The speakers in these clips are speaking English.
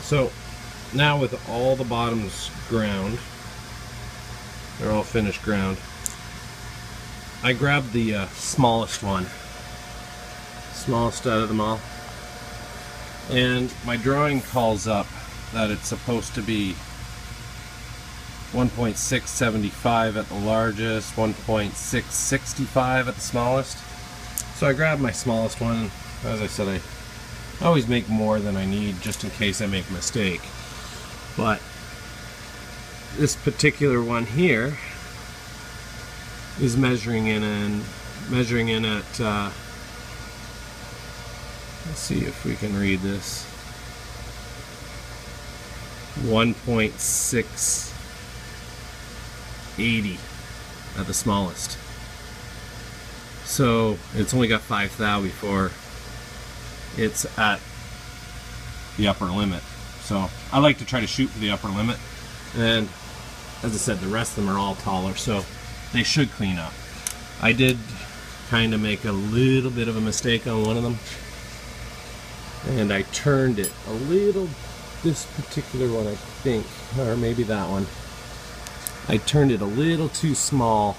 So now with all the bottoms ground, they're all finished ground, I grabbed the smallest one, smallest out of them all, and my drawing calls up that it's supposed to be 1.675 at the largest, 1.665 at the smallest. So I grabbed my smallest one. As I said, I always make more than I need just in case I make a mistake. But this particular one here is measuring in at let's see if we can read this, 1.680 at the smallest. So it's only got 5 thou before it's at the upper limit. So I like to try to shoot for the upper limit, and as I said, the rest of them are all taller, so they should clean up. I did kind of make a little bit of a mistake on one of them, and I turned it a little, this particular one I think, or maybe that one, I turned it a little too small.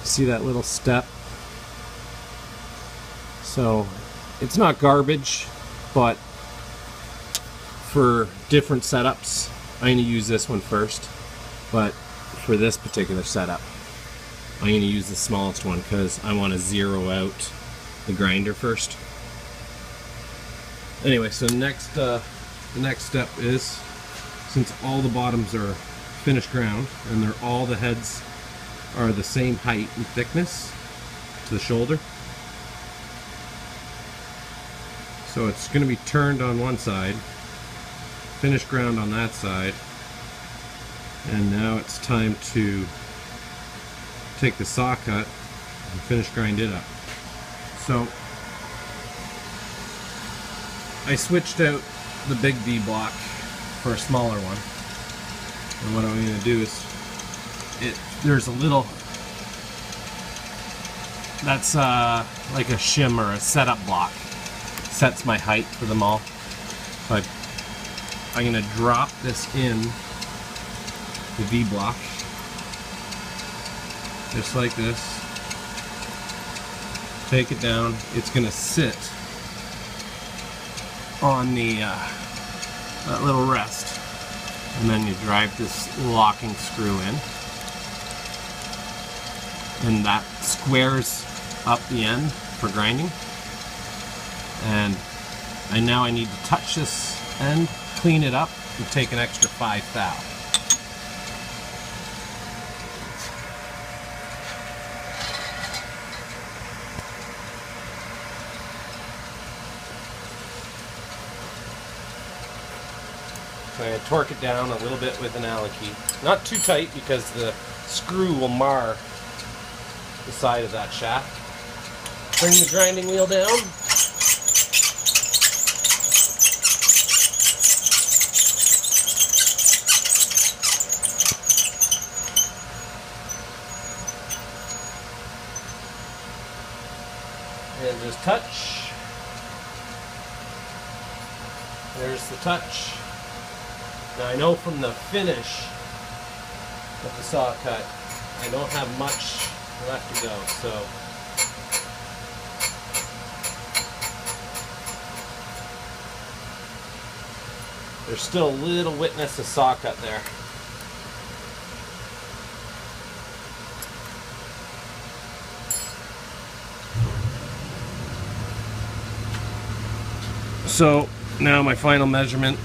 See that little step? So it's not garbage, but for different setups I'm going to use this one first, but for this particular setup I'm going to use the smallest one because I want to zero out the grinder first. Anyway, so the next step is, since all the bottoms are finished ground and all the heads are the same height and thickness to the shoulder, so it's going to be turned on one side, finished ground on that side, and now it's time to take the saw cut and finish grind it up. So I switched out the big V block for a smaller one, and what I'm going to do is, there's a little, that's like a shim or a setup block, sets my height for them all. So I'm going to drop this in the V block, just like this, take it down, it's going to sit on the that little rest, and then you drive this locking screw in, and that squares up the end for grinding. And now I need to touch this end, clean it up, and take an extra 5 thou. So I'm going to torque it down a little bit with an Allen key. Not too tight because the screw will mar the side of that shaft. Bring the grinding wheel down. And just touch. There's the touch. Now I know from the finish of the saw cut, I don't have much left to go, so there's still a little witness of saw cut there. So now my final measurement.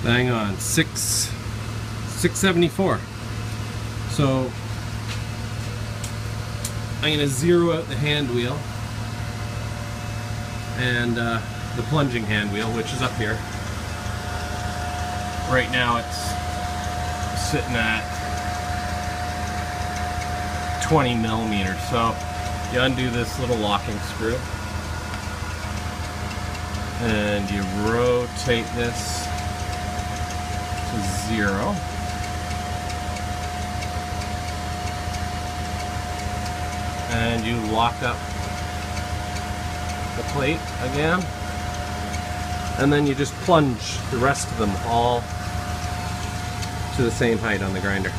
Bang on, 674. So I'm going to zero out the hand wheel and the plunging hand wheel, which is up here. Right now it's sitting at 20 millimeters. So you undo this little locking screw and you rotate this to 0. and you lock up the plate again, and then you just plunge the rest of them all to the same height on the grinder.